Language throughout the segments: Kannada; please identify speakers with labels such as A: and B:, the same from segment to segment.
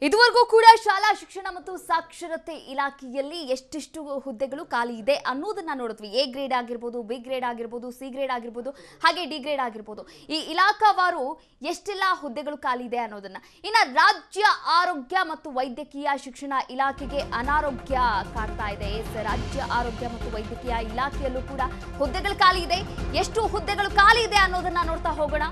A: ಇದುವರೆಗೂ ಕೂಡ ಶಾಲಾ ಶಿಕ್ಷಣ ಮತ್ತು ಸಾಕ್ಷರತೆ ಇಲಾಖೆಯಲ್ಲಿ ಎಷ್ಟೆಷ್ಟು ಹುದ್ದೆಗಳು ಖಾಲಿ ಇದೆ ಅನ್ನೋದನ್ನ ನೋಡಿದ್ವಿ. ಎ ಗ್ರೇಡ್ ಆಗಿರಬಹುದು, ಬಿ ಗ್ರೇಡ್ ಆಗಿರಬಹುದು, ಸಿ ಗ್ರೇಡ್ ಆಗಿರಬಹುದು, ಹಾಗೆ ಡಿ ಗ್ರೇಡ್ ಆಗಿರಬಹುದು. ಈ ಇಲಾಖಾವಾರು ಎಷ್ಟೆಲ್ಲ ಹುದ್ದೆಗಳು ಖಾಲಿ ಇದೆ ಅನ್ನೋದನ್ನ. ಇನ್ನು ರಾಜ್ಯ ಆರೋಗ್ಯ ಮತ್ತು ವೈದ್ಯಕೀಯ ಶಿಕ್ಷಣ ಇಲಾಖೆಗೆ ಅನಾರೋಗ್ಯ ಕಾಡ್ತಾ ಇದೆ. ರಾಜ್ಯ ಆರೋಗ್ಯ ಮತ್ತು ವೈದ್ಯಕೀಯ ಇಲಾಖೆಯಲ್ಲೂ ಕೂಡ ಹುದ್ದೆಗಳು ಖಾಲಿ ಇದೆ. ಎಷ್ಟು ಹುದ್ದೆಗಳು ಖಾಲಿ ಇದೆ ಅನ್ನೋದನ್ನ ನೋಡ್ತಾ ಹೋಗೋಣ.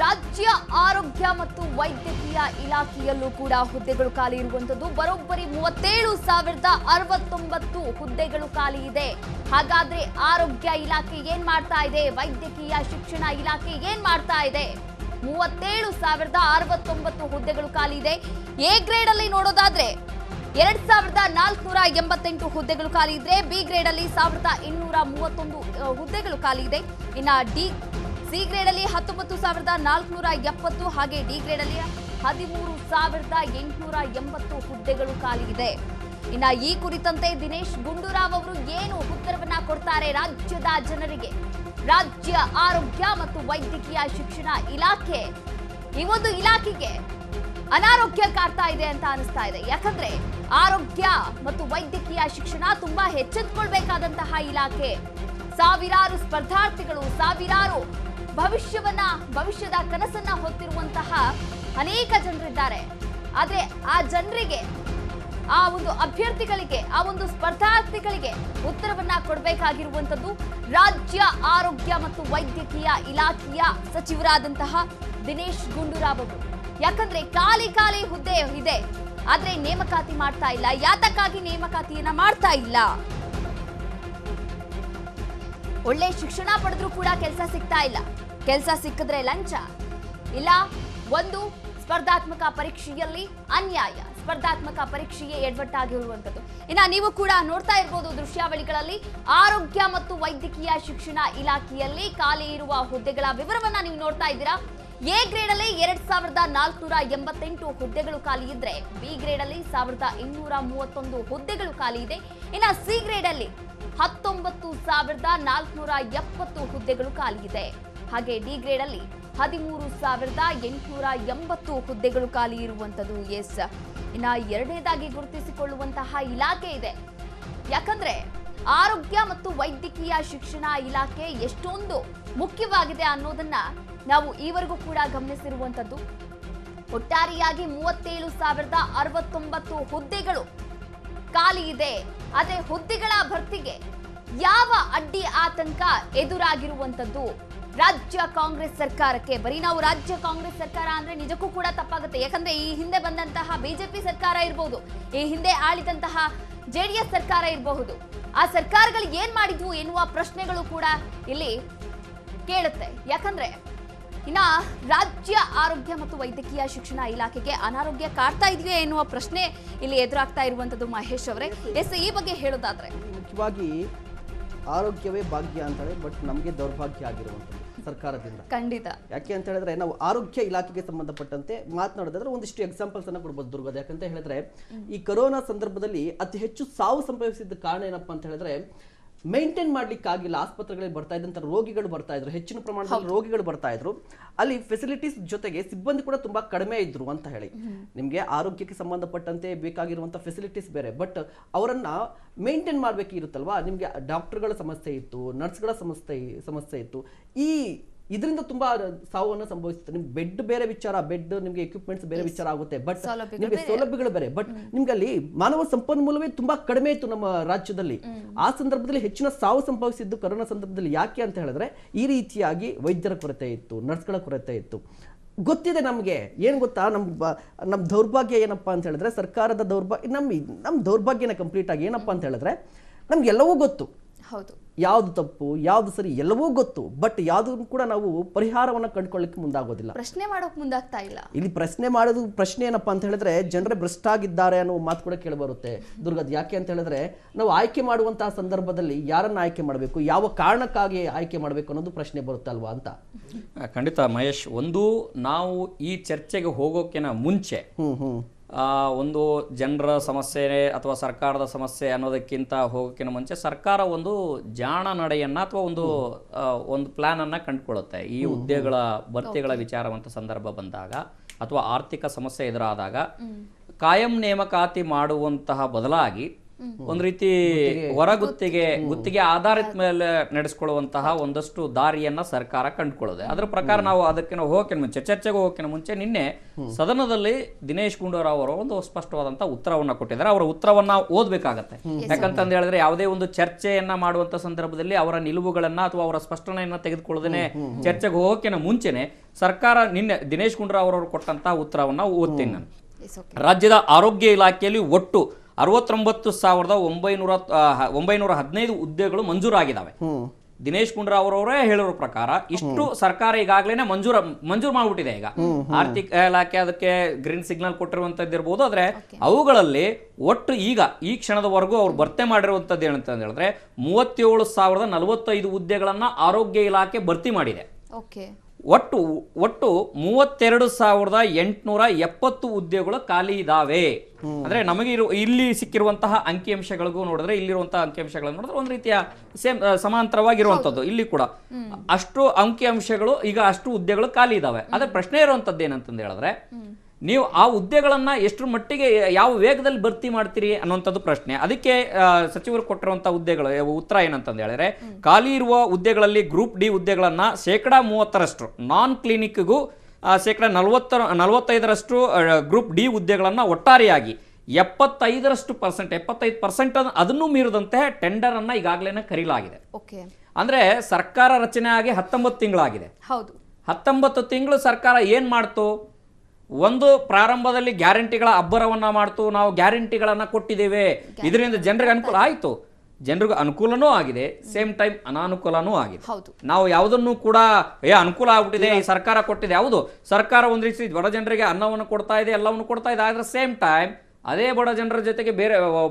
A: ರಾಜ್ಯ ಆರೋಗ್ಯ ಮತ್ತು ವೈದ್ಯಕೀಯ ಇಲಾಖೆಯಲ್ಲೂ ಕೂಡ ಹುದ್ದೆಗಳು ಖಾಲಿ ಇರುವಂತದ್ದು. ಬರೋಬ್ಬರಿ 37,069 ಹುದ್ದೆಗಳು ಖಾಲಿ ಇದೆ. ಹಾಗಾದ್ರೆ ಆರೋಗ್ಯ ಇಲಾಖೆ ಏನ್ ಮಾಡ್ತಾ ಇದೆ, ವೈದ್ಯಕೀಯ ಶಿಕ್ಷಣ ಇಲಾಖೆ ಏನ್ ಮಾಡ್ತಾ ಇದೆ? 37,069 ಹುದ್ದೆಗಳು ಖಾಲಿ ಇದೆ. ಎ ಗ್ರೇಡ್ ಅಲ್ಲಿ ನೋಡೋದಾದ್ರೆ 2,488 ಹುದ್ದೆಗಳು ಖಾಲಿ ಇದ್ರೆ, ಬಿ ಗ್ರೇಡ್ ಅಲ್ಲಿ 1,231 ಹುದ್ದೆಗಳು ಖಾಲಿ ಇದೆ. ಇನ್ನ ಸಿ ಗ್ರೇಡ್ ಅಲ್ಲಿ 19,470, ಹಾಗೆ ಡಿ ಗ್ರೇಡ್ ಅಲ್ಲಿ 13,880 ಹುದ್ದೆಗಳು ಖಾಲಿ ಇದೆ. ಇನ್ನ ಈ ಕುರಿತಂತೆ ದಿನೇಶ್ ಗುಂಡೂರಾವ್ ಅವರು ಏನು ಉತ್ತರವನ್ನ ಕೊಡ್ತಾರೆ ರಾಜ್ಯದ ಜನರಿಗೆ? ರಾಜ್ಯ ಆರೋಗ್ಯ ಮತ್ತು ವೈದ್ಯಕೀಯ ಶಿಕ್ಷಣ ಇಲಾಖೆ, ಈ ಒಂದು ಇಲಾಖೆಗೆ ಅನಾರೋಗ್ಯ ಕಾಡ್ತಾ ಇದೆ ಅಂತ ಅನಿಸ್ತಾ ಇದೆ. ಯಾಕಂದ್ರೆ ಆರೋಗ್ಯ ಮತ್ತು ವೈದ್ಯಕೀಯ ಶಿಕ್ಷಣ ತುಂಬಾ ಎಚ್ಚೆತ್ತುಕೊಳ್ಬೇಕಾದಂತಹ ಇಲಾಖೆ. ಸಾವಿರಾರು ಸ್ಪರ್ಧಾರ್ಥಿಗಳು, ಸಾವಿರಾರು ಭವಿಷ್ಯದ ಕನಸನ್ನ ಹೊತ್ತಿರುವಂತಹ ಅನೇಕ ಜನರಿದ್ದಾರೆ. ಆದ್ರೆ ಆ ಜನರಿಗೆ, ಆ ಒಂದು ಅಭ್ಯರ್ಥಿಗಳಿಗೆ, ಆ ಒಂದು ಸ್ಪರ್ಧಾರ್ಥಿಗಳಿಗೆ ಉತ್ತರವನ್ನ ಕೊಡಬೇಕಾಗಿರುವಂತದ್ದು ರಾಜ್ಯ ಆರೋಗ್ಯ ಮತ್ತು ವೈದ್ಯಕೀಯ ಇಲಾಖೆಯ ಸಚಿವರಾದಂತಹ ದಿನೇಶ್ ಗುಂಡೂರಾವ್ ಅವರು. ಯಾಕಂದ್ರೆ ಖಾಲಿ ಹುದ್ದೆ ಇದೆ, ಆದ್ರೆ ನೇಮಕಾತಿ ಮಾಡ್ತಾ ಇಲ್ಲ. ಯಾತಕ್ಕಾಗಿ ನೇಮಕಾತಿಯನ್ನ ಮಾಡ್ತಾ ಇಲ್ಲ? ಒಳ್ಳೆ ಶಿಕ್ಷಣ ಪಡೆದ್ರೂ ಕೂಡ ಕೆಲಸ ಸಿಗ್ತಾ ಇಲ್ಲ. ಕೆಲಸ ಸಿಕ್ಕಿದ್ರೆ ಲಂಚ, ಇಲ್ಲ ಒಂದು ಸ್ಪರ್ಧಾತ್ಮಕ ಪರೀಕ್ಷೆಯಲ್ಲಿ ಅನ್ಯಾಯ, ಸ್ಪರ್ಧಾತ್ಮಕ ಪರೀಕ್ಷೆಯೇ ಎಡವಟ್ಟಾಗಿರುವಂತದ್ದು. ಇನ್ನ ನೀವು ಕೂಡ ನೋಡ್ತಾ ಇರಬಹುದು ದೃಶ್ಯಾವಳಿಗಳಲ್ಲಿ, ಆರೋಗ್ಯ ಮತ್ತು ವೈದ್ಯಕೀಯ ಶಿಕ್ಷಣ ಇಲಾಖೆಯಲ್ಲಿ ಖಾಲಿ ಇರುವ ಹುದ್ದೆಗಳ ವಿವರವನ್ನ ನೀವು ನೋಡ್ತಾ ಇದ್ದೀರಾ. ಎ ಗ್ರೇಡ್ ಅಲ್ಲಿ 2,488 ಹುದ್ದೆಗಳು ಖಾಲಿ ಇದ್ರೆ, ಬಿ ಗ್ರೇಡ್ ಅಲ್ಲಿ 1,231 ಹುದ್ದೆಗಳು ಖಾಲಿ ಇದೆ. ಇನ್ನ ಸಿ ಗ್ರೇಡ್ ಅಲ್ಲಿ 19,470 ಹುದ್ದೆಗಳು ಖಾಲಿ ಇದೆ. ಹಾಗೆ ಡಿ ಗ್ರೇಡ್ ಅಲ್ಲಿ 13,880 ಹುದ್ದೆಗಳು ಖಾಲಿ ಇರುವಂತದ್ದು. ಎಸ್, ಇನ್ನ ಎರಡನೇದಾಗಿ ಗುರುತಿಸಿಕೊಳ್ಳುವಂತಹ ಇಲಾಖೆ ಇದೆ. ಯಾಕಂದ್ರೆ ಆರೋಗ್ಯ ಮತ್ತು ವೈದ್ಯಕೀಯ ಶಿಕ್ಷಣ ಇಲಾಖೆ ಎಷ್ಟೊಂದು ಮುಖ್ಯವಾಗಿದೆ ಅನ್ನೋದನ್ನ ನಾವು ಈವರೆಗೂ ಕೂಡ ಗಮನಿಸಿರುವಂತದ್ದು. ಒಟ್ಟಾರೆಯಾಗಿ 37,069 ಹುದ್ದೆಗಳು ಖಾಲಿ ಇದೆ. ಆದ್ರೆ ಹುದ್ದೆಗಳ ಭರ್ತಿಗೆ ಯಾವ ಅಡ್ಡಿ ಆತಂಕ ಎದುರಾಗಿರುವಂತದ್ದು ರಾಜ್ಯ ಕಾಂಗ್ರೆಸ್ ಸರ್ಕಾರಕ್ಕೆ? ಬರೀ ನಾವು ರಾಜ್ಯ ಕಾಂಗ್ರೆಸ್ ಸರ್ಕಾರ ಅಂದ್ರೆ ನಿಜಕ್ಕೂ ಕೂಡ ತಪ್ಪಾಗುತ್ತೆ. ಯಾಕಂದ್ರೆ ಈ ಹಿಂದೆ ಬಂದಂತಹ ಬಿಜೆಪಿ ಸರ್ಕಾರ ಇರಬಹುದು, ಈ ಹಿಂದೆ ಆಳಿದಂತಹ ಜೆಡಿಎಸ್ ಸರ್ಕಾರ ಇರಬಹುದು, ಆ ಸರ್ಕಾರಗಳು ಏನ್ ಮಾಡಿದ್ವು ಎನ್ನುವ ಪ್ರಶ್ನೆಗಳು ಕೂಡ ಇಲ್ಲಿ ಕೇಳುತ್ತೆ. ಯಾಕಂದ್ರೆ ಇನ್ನ ರಾಜ್ಯ ಆರೋಗ್ಯ ಮತ್ತು ವೈದ್ಯಕೀಯ ಶಿಕ್ಷಣ ಇಲಾಖೆಗೆ ಅನಾರೋಗ್ಯ ಕಾಡ್ತಾ ಇದೆಯೇ ಎನ್ನುವ ಪ್ರಶ್ನೆ ಇಲ್ಲಿ ಎದುರಾಗ್ತಾ ಇರುವಂತದ್ದು. ಮಹೇಶ್ ಅವರೇ, ಎಸ್, ಈ ಬಗ್ಗೆ ಹೇಳೋದಾದ್ರೆ
B: ಮುಖ್ಯವಾಗಿ ಆರೋಗ್ಯವೇ ಭಾಗ್ಯ ಅಂತಾರೆ, ಬಟ್ ನಮಗೆ ದೌರ್ಭಾಗ್ಯ ಆಗಿರುವಂಥದ್ದು ಸರ್ಕಾರದಿಂದ.
A: ಖಂಡಿತ.
B: ಯಾಕೆ ಅಂತ ಹೇಳಿದ್ರೆ, ನಾವು ಆರೋಗ್ಯ ಇಲಾಖೆಗೆ ಸಂಬಂಧಪಟ್ಟಂತೆ ಮಾತನಾಡೋದಾದ್ರೆ ಒಂದಿಷ್ಟು ಎಕ್ಸಾಂಪಲ್ಸ್ ಅನ್ನ ಕೊಡ್ಬೋದು ದುರ್ಗದ. ಯಾಕಂತ ಹೇಳಿದ್ರೆ, ಈ ಕೊರೋನಾ ಸಂದರ್ಭದಲ್ಲಿ ಅತಿ ಹೆಚ್ಚು ಸಾವು ಸಂಭವಿಸಿದ ಕಾರಣ ಏನಪ್ಪಾ ಅಂತ ಹೇಳಿದ್ರೆ, ಮೇಂಟೈನ್ ಮಾಡ್ಲಿಕ್ಕಾಗಿಲ್ಲ. ಆಸ್ಪತ್ರೆಗಳಿಗೆ ಬರ್ತಾ ಇದ್ದಂತ ರೋಗಿಗಳು ಬರ್ತಾ ಇದ್ರು, ಹೆಚ್ಚಿನ ಪ್ರಮಾಣದಲ್ಲಿ ರೋಗಿಗಳು ಬರ್ತಾ ಇದ್ರು. ಅಲ್ಲಿ ಫೆಸಿಲಿಟೀಸ್ ಜೊತೆಗೆ ಸಿಬ್ಬಂದಿ ಕೂಡ ತುಂಬಾ ಕಡಿಮೆ ಇದ್ರು ಅಂತ ಹೇಳಿ. ನಿಮ್ಗೆ ಆರೋಗ್ಯಕ್ಕೆ ಸಂಬಂಧಪಟ್ಟಂತೆ ಬೇಕಾಗಿರುವಂತ ಫೆಸಿಲಿಟೀಸ್ ಬೇರೆ, ಬಟ್ ಅವರನ್ನ ಮೇಂಟೈನ್ ಮಾಡ್ಬೇಕಿರುತ್ತಲ್ವಾ. ನಿಮ್ಗೆ ಡಾಕ್ಟರ್ಗಳ ಸಮಸ್ಯೆ ಇತ್ತು, ನರ್ಸ್ಗಳ ಸಮಸ್ಯೆ ಇತ್ತು. ಇದರಿಂದ ತುಂಬಾ ಸಾವನ್ನು ಸಂಭವಿಸುತ್ತೆ. ನಿಮ್ಗೆ ಬೆಡ್ ಬೇರೆ ವಿಚಾರ, ಬೆಡ್ ನಿಮ್ಗೆ ಎಕ್ವಿಪ್ಮೆಂಟ್ಸ್ ಬೇರೆ ವಿಚಾರ ಆಗುತ್ತೆ, ಬಟ್ ನಿಮ್ಗೆ ಸೌಲಭ್ಯಗಳು ಬೇರೆ. ಬಟ್ ನಿಮ್ಗೆ ಅಲ್ಲಿ ಮಾನವ ಸಂಪನ್ಮೂಲವೇ ತುಂಬಾ ಕಡಿಮೆ ಇತ್ತು ನಮ್ಮ ರಾಜ್ಯದಲ್ಲಿ. ಆ ಸಂದರ್ಭದಲ್ಲಿ ಹೆಚ್ಚಿನ ಸಾವು ಸಂಭವಿಸಿದ್ದು ಕೊರೋನಾ ಸಂದರ್ಭದಲ್ಲಿ. ಯಾಕೆ ಅಂತ ಹೇಳಿದ್ರೆ, ಈ ರೀತಿಯಾಗಿ ವೈದ್ಯರ ಕೊರತೆ ಇತ್ತು, ನರ್ಸ್ಗಳ ಕೊರತೆ ಇತ್ತು. ಗೊತ್ತಿದೆ ನಮ್ಗೆ, ಏನ್ ಗೊತ್ತಾ, ನಮ್ ದೌರ್ಭಾಗ್ಯ ಏನಪ್ಪಾ ಅಂತ ಹೇಳಿದ್ರೆ, ಸರ್ಕಾರದ ದೌರ್ಭಾಗ್ಯ, ನಮ್ ದೌರ್ಭಾಗ್ಯನ ಕಂಪ್ಲೀಟ್ ಆಗಿ ಏನಪ್ಪಾ ಅಂತ ಹೇಳಿದ್ರೆ, ನಮ್ಗೆಲ್ಲವೂ ಗೊತ್ತು.
A: ಹೌದು,
B: ಯಾವ್ದು ತಪ್ಪು ಯಾವ್ದು ಸರಿ ಎಲ್ಲವೂ ಗೊತ್ತು, ಬಟ್ ಯಾವ್ದು ಕೂಡ ನಾವು ಪರಿಹಾರವನ್ನ ಕಂಡುಕೊಳ್ಳಿಕ್ಕೆ ಮುಂದಾಗೋದಿಲ್ಲ.
A: ಪ್ರಶ್ನೆ ಮಾಡೋಕ್ ಮುಂದಾಗ್ತಾ ಇಲ್ಲ.
B: ಇಲ್ಲಿ ಪ್ರಶ್ನೆ ಏನಪ್ಪಾ ಅಂತ ಹೇಳಿದ್ರೆ ಜನರೇ ಭ್ರಷ್ಟಾಗಿದ್ದಾರೆ ಅನ್ನೋ ಮಾತು ಕೂಡ ಕೇಳಿಬರುತ್ತೆ ದುರ್ಗದ್. ಯಾಕೆ ಅಂತ ಹೇಳಿದ್ರೆ ನಾವು ಆಯ್ಕೆ ಮಾಡುವಂತಹ ಸಂದರ್ಭದಲ್ಲಿ ಯಾರನ್ನ ಆಯ್ಕೆ ಮಾಡಬೇಕು, ಯಾವ ಕಾರಣಕ್ಕಾಗಿ ಆಯ್ಕೆ ಮಾಡಬೇಕು ಅನ್ನೋದು ಪ್ರಶ್ನೆ ಬರುತ್ತಲ್ವಾ ಅಂತ.
C: ಖಂಡಿತ ಮಹೇಶ್, ಒಂದು ನಾವು ಈ ಚರ್ಚೆಗೆ ಹೋಗೋಕ್ಕಿಂತ ಮುಂಚೆ ಒಂದು ಜನರ ಸಮಸ್ಯೆ ಅಥವಾ ಸರ್ಕಾರದ ಸಮಸ್ಯೆ ಅನ್ನೋದಕ್ಕಿಂತ ಹೋಗೋಕ್ಕಿಂತ ಮುಂಚೆ ಸರ್ಕಾರ ಒಂದು ಜಾಣ ನಡೆಯನ್ನ ಅಥವಾ ಒಂದು ಪ್ಲಾನ್ ಅನ್ನ ಕಂಡುಕೊಳ್ಳುತ್ತೆ. ಈ ಹುದ್ದೆಗಳ ಭರ್ತಿಗಳ ವಿಚಾರವಂತ ಸಂದರ್ಭ ಬಂದಾಗ ಅಥವಾ ಆರ್ಥಿಕ ಸಮಸ್ಯೆ ಎದುರಾದಾಗ ಕಾಯಂ ನೇಮಕಾತಿ ಮಾಡುವಂತಹ ಬದಲಾಗಿ ಒಂದು ರೀತಿ ಗುತ್ತಿಗೆ ಆಧಾರಿತ ಮೇಲೆ ನಡೆಸ್ಕೊಳ್ಳುವಂತಹ ಒಂದಷ್ಟು ದಾರಿಯನ್ನ ಸರ್ಕಾರ ಕಂಡುಕೊಳ್ಳುತ್ತೆ. ಅದರ ಪ್ರಕಾರ ನಾವು ಅದಕ್ಕೆ ಹೋಗೋಕೆ ಮುಂಚೆ ಚರ್ಚೆಗೆ ಹೋಗೋಕೆ ಮುಂಚೆ ನಿನ್ನೆ ಸದನದಲ್ಲಿ ದಿನೇಶ್ ಗುಂಡೂರಾವ್ ಅವರು ಒಂದು ಸ್ಪಷ್ಟವಾದಂತಹ ಉತ್ತರವನ್ನ ಕೊಟ್ಟಿದ್ದಾರೆ. ಅವರ ಉತ್ತರವನ್ನ ಓದ್ಬೇಕಾಗತ್ತೆ. ಯಾಕಂತಂದು ಹೇಳಿದ್ರೆ ಯಾವುದೇ ಒಂದು ಚರ್ಚೆಯನ್ನ ಮಾಡುವಂತ ಸಂದರ್ಭದಲ್ಲಿ ಅವರ ನಿಲುವುಗಳನ್ನ ಅಥವಾ ಅವರ ಸ್ಪಷ್ಟನೆಯನ್ನ ತೆಗೆದುಕೊಳ್ಳದೇನೆ ಚರ್ಚೆಗೆ ಹೋಗೋಕೆ ಮುಂಚೆನೆ ಸರ್ಕಾರ ನಿನ್ನೆ ದಿನೇಶ್ ಗುಂಡೂರಾವ್ ಅವರು ಕೊಟ್ಟಂತಹ ಉತ್ತರವನ್ನ ಓದ್ತೀನಿ ನಾನು. ರಾಜ್ಯದ ಆರೋಗ್ಯ ಇಲಾಖೆಯಲ್ಲಿ ಒಟ್ಟು 69,915 ಹುದ್ದೆಗಳು ಮಂಜೂರಾಗಿದ್ದಾವೆ. ದಿನೇಶ್ ಗುಂಡೂರಾವ್ ಅವರೇ ಹೇಳಿರೋ ಪ್ರಕಾರ ಇಷ್ಟು ಸರ್ಕಾರ ಈಗಾಗಲೇ ಮಂಜೂರು ಮಾಡ್ಬಿಟ್ಟಿದೆ. ಈಗ ಆರ್ಥಿಕ ಇಲಾಖೆ ಅದಕ್ಕೆ ಗ್ರೀನ್ ಸಿಗ್ನಲ್ ಕೊಟ್ಟಿರುವಂತದ್ದು ಇರ್ಬೋದು. ಆದ್ರೆ ಅವುಗಳಲ್ಲಿ ಒಟ್ಟು ಈಗ ಈ ಕ್ಷಣದವರೆಗೂ ಅವ್ರು ಭರ್ತಿ ಮಾಡಿರುವಂತದ್ದು ಏನಂತ ಹೇಳಿದ್ರೆ 37,045 ಹುದ್ದೆಗಳನ್ನ ಆರೋಗ್ಯ ಇಲಾಖೆ ಭರ್ತಿ ಮಾಡಿದೆ. ಒಟ್ಟು 32,870 ಹುದ್ದೆಗಳು ಖಾಲಿ ಇದಾವೆ. ಅಂದ್ರೆ ನಮಗೆ ಇಲ್ಲಿ ಸಿಕ್ಕಿರುವಂತಹ ಅಂಕಿಅಂಶಗಳಿಗೂ ನೋಡಿದ್ರೆ ಇಲ್ಲಿರುವಂತಹ ಅಂಕಿಅಂಶಗಳನ್ನು ನೋಡಿದ್ರೆ ಒಂದು ರೀತಿಯ ಸಮಾಂತರವಾಗಿರುವಂತದ್ದು. ಇಲ್ಲಿ ಕೂಡ ಅಷ್ಟು ಅಂಕಿಅಂಶಗಳು ಈಗ ಅಷ್ಟು ಹುದ್ದೆಗಳು ಖಾಲಿ ಇದಾವೆ. ಆದ್ರೆ ಪ್ರಶ್ನೆ ಇರುವಂತದ್ದು ಏನಂತಂದು ಹೇಳಿದ್ರೆ ನೀವು ಆ ಹುದ್ದೆಗಳನ್ನ ಎಷ್ಟು ಮಟ್ಟಿಗೆ ಯಾವ ವೇಗದಲ್ಲಿ ಭರ್ತಿ ಮಾಡ್ತೀರಿ ಅನ್ನುವಂಥದ್ದು ಪ್ರಶ್ನೆ. ಅದಕ್ಕೆ ಸಚಿವರು ಕೊಟ್ಟಿರುವಂತಹ ಹುದ್ದೆಗಳು ಉತ್ತರ ಏನಂತಂದು ಹೇಳಿದ್ರೆ ಖಾಲಿ ಇರುವ ಹುದ್ದೆಗಳಲ್ಲಿ ಗ್ರೂಪ್ ಡಿ ಹುದ್ದೆಗಳನ್ನ 30% ನಾನ್ ಕ್ಲಿನಿಕ್ಗೂ 45% ಗ್ರೂಪ್ ಡಿ ಹುದ್ದೆಗಳನ್ನ ಒಟ್ಟಾರೆಯಾಗಿ 75% ಅದನ್ನು ಮೀರಿದಂತೆ ಟೆಂಡರ್ ಅನ್ನ ಈಗಾಗಲೇ ಕರೀಲಾಗಿದೆ. ಅಂದ್ರೆ ಸರ್ಕಾರ ರಚನೆ ಆಗಿ 19 ತಿಂಗಳಾಗಿದೆ. 19 ತಿಂಗಳು ಸರ್ಕಾರ ಏನ್ ಮಾಡ್ತು? ಒಂದು ಪ್ರಾರಂಭದಲ್ಲಿ ಗ್ಯಾರಂಟಿಗಳ ಅಬ್ಬರವನ್ನ ಮಾಡ್ತು. ನಾವು ಗ್ಯಾರಂಟಿಗಳನ್ನ ಕೊಟ್ಟಿದ್ದೇವೆ, ಇದರಿಂದ ಜನರಿಗೆ ಅನುಕೂಲ ಆಯ್ತು. ಜನರಿಗೆ ಅನುಕೂಲನೂ ಆಗಿದೆ, ಸೇಮ್ ಟೈಮ್ ಅನಾನುಕೂಲನೂ ಆಗಿದೆ. ನಾವು ಯಾವುದನ್ನು ಕೂಡ ಅನುಕೂಲ ಆಗ್ಬಿಟ್ಟಿದೆ ಈ ಸರ್ಕಾರ ಕೊಟ್ಟಿದೆ. ಹೌದು, ಸರ್ಕಾರ ಒಂದ್ ರೀತಿ ಬಡ ಜನರಿಗೆ ಅನ್ನವನ್ನು ಕೊಡ್ತಾ ಇದೆ, ಎಲ್ಲವನ್ನು ಕೊಡ್ತಾ ಇದೆ. ಆದ್ರೆ ಸೇಮ್ ಟೈಮ್ ಅದೇ ಬಡ ಜನರ ಜೊತೆಗೆ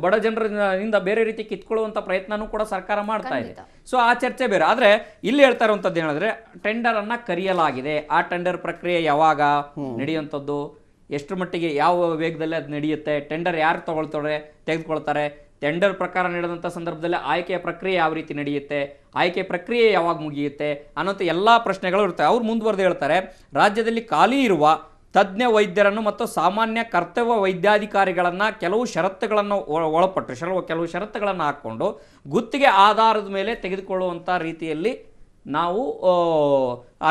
C: ಬಡ ಜನರಿಂದ ಬೇರೆ ರೀತಿ ಕಿತ್ಕೊಳ್ಳುವಂತ ಪ್ರಯತ್ನನೂ ಕೂಡ ಸರ್ಕಾರ ಮಾಡ್ತಾ ಇದೆ. ಸೊ ಆ ಚರ್ಚೆ ಬೇರೆ. ಆದ್ರೆ ಇಲ್ಲಿ ಹೇಳ್ತಾ ಇರುವಂತದ್ದು ಹೇಳಿದ್ರೆ ಟೆಂಡರ್ ಅನ್ನ ಕರೆಯಲಾಗಿದೆ. ಆ ಟೆಂಡರ್ ಪ್ರಕ್ರಿಯೆ ಯಾವಾಗ ನಡೆಯುವಂಥದ್ದು, ಎಷ್ಟು ಮಟ್ಟಿಗೆ ಯಾವ ವೇಗದಲ್ಲಿ ಅದು ನಡೆಯುತ್ತೆ, ಟೆಂಡರ್ ಯಾರು ತೆಗೆದುಕೊಳ್ತಾರೆ, ಟೆಂಡರ್ ಪ್ರಕಾರ ನಡೆದಂಥ ಸಂದರ್ಭದಲ್ಲಿ ಆಯ್ಕೆಯ ಪ್ರಕ್ರಿಯೆ ಯಾವ ರೀತಿ ನಡೆಯುತ್ತೆ, ಆಯ್ಕೆ ಪ್ರಕ್ರಿಯೆ ಯಾವಾಗ ಮುಗಿಯುತ್ತೆ ಅನ್ನೋಂಥ ಎಲ್ಲಾ ಪ್ರಶ್ನೆಗಳು ಇರುತ್ತೆ. ಅವ್ರು ಮುಂದುವರೆದು ಹೇಳ್ತಾರೆ, ರಾಜ್ಯದಲ್ಲಿ ಖಾಲಿ ಇರುವ ತಜ್ಞ ವೈದ್ಯರನ್ನು ಮತ್ತು ಸಾಮಾನ್ಯ ಕರ್ತವ್ಯ ವೈದ್ಯಾಧಿಕಾರಿಗಳನ್ನ ಕೆಲವು ಷರತ್ತುಗಳನ್ನು ಕೆಲವು ಷರತ್ತುಗಳನ್ನು ಹಾಕ್ಕೊಂಡು ಗುತ್ತಿಗೆ ಆಧಾರದ ಮೇಲೆ ತೆಗೆದುಕೊಳ್ಳುವಂಥ ರೀತಿಯಲ್ಲಿ ನಾವು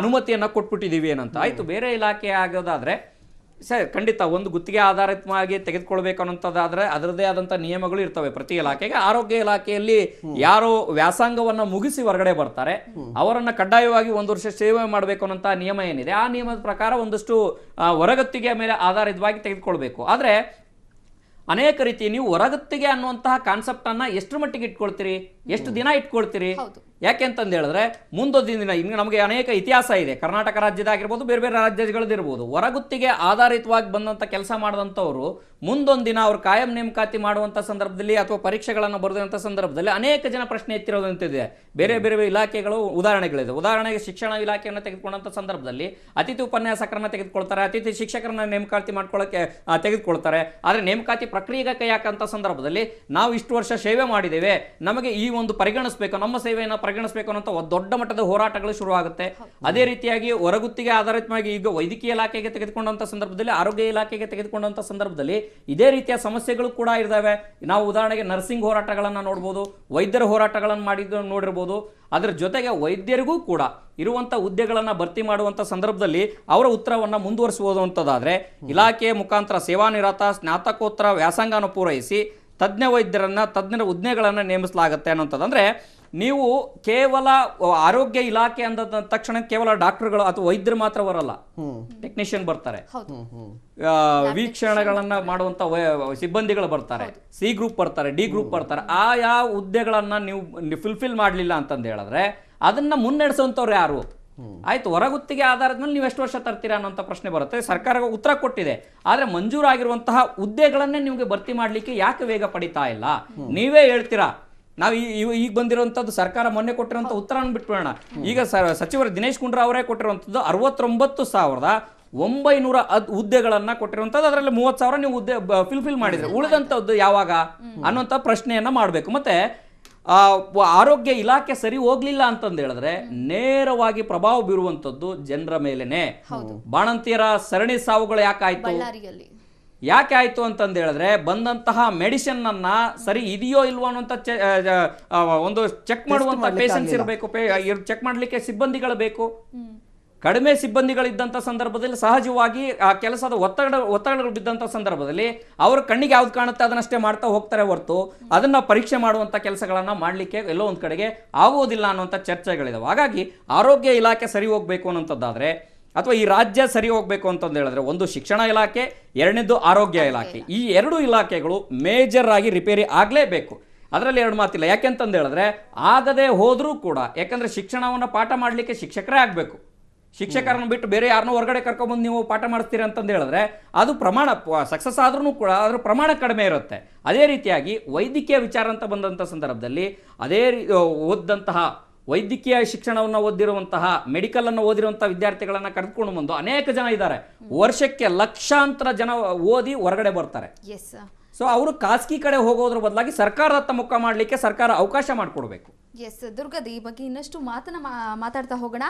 C: ಅನುಮತಿಯನ್ನು ಕೊಟ್ಬಿಟ್ಟಿದ್ದೀವಿ ಏನಂತ ಆಯಿತು. ಬೇರೆ ಇಲಾಖೆ ಆಗೋದಾದರೆ ಸರ್ ಖಂಡಿತ ಒಂದು ಗುತ್ತಿಗೆ ಆಧಾರಿತವಾಗಿ ತೆಗೆದುಕೊಳ್ಬೇಕು ಅನ್ನೋಂಥದ್ದಾದ್ರೆ ಅದರದೇ ಆದಂಥ ನಿಯಮಗಳು ಇರ್ತವೆ ಪ್ರತಿ ಇಲಾಖೆಗೆ. ಆರೋಗ್ಯ ಇಲಾಖೆಯಲ್ಲಿ ಯಾರು ವ್ಯಾಸಂಗವನ್ನ ಮುಗಿಸಿ ಹೊರಗಡೆ ಬರ್ತಾರೆ ಅವರನ್ನ ಕಡ್ಡಾಯವಾಗಿ 1 ವರ್ಷ ಸೇವೆ ಮಾಡಬೇಕು ಅನ್ನೋಂಥ ನಿಯಮ ಏನಿದೆ, ಆ ನಿಯಮದ ಪ್ರಕಾರ ಒಂದಷ್ಟು ಹೊರಗುತ್ತಿಗೆ ಮೇಲೆ ಆಧಾರಿತವಾಗಿ ತೆಗೆದುಕೊಳ್ಬೇಕು. ಆದ್ರೆ ಅನೇಕ ರೀತಿ ನೀವು ಹೊರಗುತ್ತಿಗೆ ಅನ್ನುವಂತಹ ಕಾನ್ಸೆಪ್ಟ್ ಅನ್ನ ಎಷ್ಟು ಮಟ್ಟಿಗೆ ಇಟ್ಕೊಳ್ತೀರಿ, ಎಷ್ಟು ದಿನ ಇಟ್ಕೊಳ್ತೀರಿ? ಯಾಕೆ ಅಂತಂದು ಹೇಳಿದ್ರೆ ಮುಂದೊಂದಿನ ದಿನ ಇನ್ನು ನಮಗೆ ಅನೇಕ ಇತಿಹಾಸ ಇದೆ. ಕರ್ನಾಟಕ ರಾಜ್ಯದಾಗಿರ್ಬೋದು, ಬೇರೆ ಬೇರೆ ರಾಜ್ಯಗಳದಿರ್ಬೋದು, ಹೊರಗುತ್ತಿಗೆ ಆಧಾರಿತವಾಗಿ ಬಂದಂಥ ಕೆಲಸ ಮಾಡಿದಂಥವ್ರು ಮುಂದೊಂದು ದಿನ ಅವ್ರು ಕಾಯಂ ನೇಮಕಾತಿ ಮಾಡುವಂಥ ಸಂದರ್ಭದಲ್ಲಿ ಅಥವಾ ಪರೀಕ್ಷೆಗಳನ್ನು ಬರೆದಂಥ ಸಂದರ್ಭದಲ್ಲಿ ಅನೇಕ ಜನ ಪ್ರಶ್ನೆ ಎತ್ತಿರೋದಂತಿದೆ. ಬೇರೆ ಬೇರೆ ಇಲಾಖೆಗಳು ಉದಾಹರಣೆಗಳಿದೆ. ಉದಾಹರಣೆಗೆ ಶಿಕ್ಷಣ ಇಲಾಖೆಯನ್ನು ತೆಗೆದುಕೊಂಡಂಥ ಸಂದರ್ಭದಲ್ಲಿ ಅತಿಥಿ ಉಪನ್ಯಾಸಕರನ್ನ ತೆಗೆದುಕೊಳ್ತಾರೆ, ಅತಿಥಿ ಶಿಕ್ಷಕರನ್ನ ನೇಮಕಾತಿ ಮಾಡ್ಕೊಳ್ಳೋಕೆ ತೆಗೆದುಕೊಳ್ತಾರೆ. ಆದರೆ ನೇಮಕಾತಿ ಪ್ರಕ್ರಿಯೆಗೆ ಕೈ ಹಾಕಂಥ ಸಂದರ್ಭದಲ್ಲಿ ನಾವು ಇಷ್ಟು ವರ್ಷ ಸೇವೆ ಮಾಡಿದ್ದೇವೆ, ನಮಗೆ ಈ ಒಂದು ಪರಿಗಣಿಸಬೇಕು, ನಮ್ಮ ಸೇವೆಯನ್ನು ಪರಿಗಣಿಸಬೇಕು ಅನ್ನೋ ದೊಡ್ಡ ಮಟ್ಟದ ಹೋರಾಟಗಳು ಶುರುವಾಗುತ್ತೆ. ಅದೇ ರೀತಿಯಾಗಿ ಹೊರಗುತ್ತಿಗೆ ಆಧಾರಿತವಾಗಿ ಈಗ ವೈದ್ಯಕೀಯ ಇಲಾಖೆಗೆ ತೆಗೆದುಕೊಂಡಂಥ ಸಂದರ್ಭದಲ್ಲಿ, ಆರೋಗ್ಯ ಇಲಾಖೆಗೆ ತೆಗೆದುಕೊಂಡಂಥ ಸಂದರ್ಭದಲ್ಲಿ ಇದೇ ರೀತಿಯ ಸಮಸ್ಯೆಗಳು ಕೂಡ ಇದ್ದಾವೆ. ನಾವು ಉದಾಹರಣೆಗೆ ನರ್ಸಿಂಗ್ ಹೋರಾಟಗಳನ್ನು ನೋಡ್ಬೋದು, ವೈದ್ಯರ ಹೋರಾಟಗಳನ್ನು ನೋಡಿರ್ಬೋದು. ಅದರ ಜೊತೆಗೆ ವೈದ್ಯರಿಗೂ ಕೂಡ ಇರುವಂಥ ಹುದ್ದೆಗಳನ್ನು ಭರ್ತಿ ಮಾಡುವಂಥ ಸಂದರ್ಭದಲ್ಲಿ ಅವರ ಉತ್ತರವನ್ನು ಮುಂದುವರಿಸುವುದು ಅಂತದಾದ್ರೆ ಇಲಾಖೆಯ ಮುಖಾಂತರ ಸೇವಾನಿರತ ಸ್ನಾತಕೋತ್ತರ ವ್ಯಾಸಂಗವನ್ನು ಪೂರೈಸಿ ತಜ್ಞ ವೈದ್ಯರನ್ನ ತಜ್ಞರ ಹುದ್ದೆಗಳನ್ನು ನೇಮಿಸಲಾಗುತ್ತೆ ಅನ್ನೋಂಥದ್ದು. ಅಂದ್ರೆ ನೀವು ಕೇವಲ ಆರೋಗ್ಯ ಇಲಾಖೆ ಅಂದ ತಕ್ಷಣ ಕೇವಲ ಡಾಕ್ಟರ್ಗಳು ಅಥವಾ ವೈದ್ಯರು ಮಾತ್ರ ಬರಲ್ಲ, ಟೆಕ್ನಿಷಿಯನ್ ಬರ್ತಾರೆ, ವೀಕ್ಷಣೆಗಳನ್ನ ಮಾಡುವಂತ ಸಿಬ್ಬಂದಿಗಳು ಬರ್ತಾರೆ, ಸಿ ಗ್ರೂಪ್ ಬರ್ತಾರೆ, ಡಿ ಗ್ರೂಪ್ ಬರ್ತಾರೆ. ಆ ಹುದ್ದೆಗಳನ್ನ ನೀವು ಫುಲ್ಫಿಲ್ ಮಾಡ್ಲಿಲ್ಲ ಅಂತಂದು ಹೇಳಿದ್ರೆ ಅದನ್ನ ಮುನ್ನಡೆಸುವಂತವ್ರು ಯಾರು? ಆಯ್ತು, ಹೊರಗುತ್ತಿಗೆ ಆಧಾರದ ಮೇಲೆ ನೀವು ಎಷ್ಟು ವರ್ಷ ತರ್ತೀರಾ ಅನ್ನೋಂಥ ಪ್ರಶ್ನೆ ಬರುತ್ತೆ. ಸರ್ಕಾರ ಉತ್ತರ ಕೊಟ್ಟಿದೆ, ಆದ್ರೆ ಮಂಜೂರಾಗಿರುವಂತಹ ಹುದ್ದೆಗಳನ್ನೇ ನಿಮಗೆ ಭರ್ತಿ ಮಾಡ್ಲಿಕ್ಕೆ ಯಾಕೆ ವೇಗ ಪಡಿತಾ ಇಲ್ಲ? ನೀವೇ ಹೇಳ್ತೀರಾ. ನಾವು ಈಗ ಬಂದಿರುವಂತದ್ದು ಸರ್ಕಾರ ಮೊನ್ನೆ ಕೊಟ್ಟಿರುವಂತ ಉತ್ತರ ಬಿಟ್ಬಿಡೋಣ. ಈಗ ಸಚಿವರು ದಿನೇಶ್ ಗುಂಡೂರಾವ್ ಅವರೇ ಕೊಟ್ಟಿರುವಂತದ್ದು 69,900 ಹುದ್ದೆಗಳನ್ನ ಕೊಟ್ಟಿರುವಂತದ್ದು. ಅದರಲ್ಲಿ 30,000 ನೀವು ಹುದ್ದೆ ಫಿಲ್ ಮಾಡಿದ್ರೆ ಉಳಿದಂತದ್ದು ಯಾವಾಗ ಅನ್ನುವಂತ ಪ್ರಶ್ನೆಯನ್ನ ಮಾಡಬೇಕು. ಮತ್ತೆ ಆರೋಗ್ಯ ಇಲಾಖೆ ಸರಿ ಹೋಗ್ಲಿಲ್ಲ ಅಂತಂದು ಹೇಳಿದ್ರೆ ನೇರವಾಗಿ ಪ್ರಭಾವ ಬೀರುವಂತದ್ದು ಜನರ ಮೇಲೆನೆ. ಬಾಣಂತಿಯರ ಸರಣಿ ಸಾವುಗಳು ಯಾಕೆ ಆಯ್ತು ಅಂತಂದು ಹೇಳಿದ್ರೆ ಬಂದಂತಹ ಮೆಡಿಸಿನ್ ಅನ್ನ ಸರಿ ಇದೆಯೋ ಇಲ್ವೋ ಅನ್ನುವಂತ ಒಂದು ಚೆಕ್ ಮಾಡುವಂತ ಪೇಷಂಟ್ಸ್ ಇರಬೇಕು, ಚೆಕ್ ಮಾಡ್ಲಿಕ್ಕೆ ಸಿಬ್ಬಂದಿಗಳು ಬೇಕು. ಕಡಿಮೆ ಸಿಬ್ಬಂದಿಗಳಿದ್ದಂಥ ಸಂದರ್ಭದಲ್ಲಿ ಸಹಜವಾಗಿ ಆ ಕೆಲಸದ ಒತ್ತಡಗಳು ಬಿದ್ದಂಥ ಸಂದರ್ಭದಲ್ಲಿ ಅವ್ರ ಕಣ್ಣಿಗೆ ಯಾವ್ದು ಕಾಣುತ್ತೆ ಅದನ್ನಷ್ಟೇ ಮಾಡ್ತಾ ಹೋಗ್ತಾರೆ ಹೊರತು ಅದನ್ನ ಪರೀಕ್ಷೆ ಮಾಡುವಂಥ ಕೆಲಸಗಳನ್ನ ಮಾಡಲಿಕ್ಕೆ ಎಲ್ಲೋ ಒಂದು ಕಡೆಗೆ ಆಗೋದಿಲ್ಲ ಅನ್ನುವಂಥ ಚರ್ಚೆಗಳಿದಾವೆ. ಹಾಗಾಗಿ ಆರೋಗ್ಯ ಇಲಾಖೆ ಸರಿ ಹೋಗ್ಬೇಕು ಅನ್ನೋಂಥದ್ದಾದ್ರೆ ಅಥವಾ ಈ ರಾಜ್ಯ ಸರಿ ಹೋಗ್ಬೇಕು ಅಂತಂದು ಹೇಳಿದ್ರೆ ಒಂದು ಶಿಕ್ಷಣ ಇಲಾಖೆ, ಎರಡನೇದು ಆರೋಗ್ಯ ಇಲಾಖೆ. ಈ ಎರಡು ಇಲಾಖೆಗಳು ಮೇಜರ್ ಆಗಿ ರಿಪೇರಿ ಆಗಲೇಬೇಕು. ಅದರಲ್ಲಿ ಎರಡು ಮಾತಿಲ್ಲ. ಯಾಕೆಂತಂದು ಹೇಳಿದ್ರೆ ಆಗದೆ ಹೋದ್ರೂ ಕೂಡ, ಯಾಕಂದ್ರೆ ಶಿಕ್ಷಣವನ್ನು ಪಾಠ ಮಾಡಲಿಕ್ಕೆ ಶಿಕ್ಷಕರೇ ಆಗಬೇಕು. ಶಿಕ್ಷಕರನ್ನು ಬಿಟ್ಟು ಬೇರೆ ಯಾರನ್ನೋ ಹೊರಗಡೆ ಕರ್ಕೊಂಡ್ಬಂದು ನೀವು ಪಾಠ ಮಾಡಿಸ್ತೀರಿ ಅಂತಂದು ಹೇಳಿದ್ರೆ ಅದು ಪ್ರಮಾಣ ಸಕ್ಸಸ್ ಆದ್ರೂ ಕೂಡ ಅದ್ರ ಪ್ರಮಾಣ ಕಡಿಮೆ ಇರುತ್ತೆ. ಅದೇ ರೀತಿಯಾಗಿ ವೈದ್ಯಕೀಯ ವಿಚಾರ ಅಂತ ಬಂದಂಥ ಸಂದರ್ಭದಲ್ಲಿ ಅದೇ ಓದಂತಹ ವೈದ್ಯಕೀಯ ಶಿಕ್ಷಣವನ್ನು ಓದಿರುವಂತಹ ಮೆಡಿಕಲ್ ಅನ್ನು ಓದಿರುವಂತಹ ವಿದ್ಯಾರ್ಥಿಗಳನ್ನ ಕರೆದುಕೊಂಡು ಬಂದು ಅನೇಕ ಜನ ಇದ್ದಾರೆ. ವರ್ಷಕ್ಕೆ ಲಕ್ಷಾಂತರ ಜನ ಓದಿ ಹೊರಗಡೆ ಬರ್ತಾರೆ. ಸೊ ಅವರು ಖಾಸಗಿ ಕಡೆ ಹೋಗೋದ್ರ ಬದಲಾಗಿ ಸರ್ಕಾರದತ್ತ ಮುಖ ಮಾಡಲಿಕ್ಕೆ ಸರ್ಕಾರ ಅವಕಾಶ ಮಾಡಿಕೊಡ್ಬೇಕು.
A: ಎಸ್ ದುರ್ಗದ ಈ ಬಗ್ಗೆ ಇನ್ನಷ್ಟು ಮಾತಾಡ್ತಾ ಹೋಗೋಣ.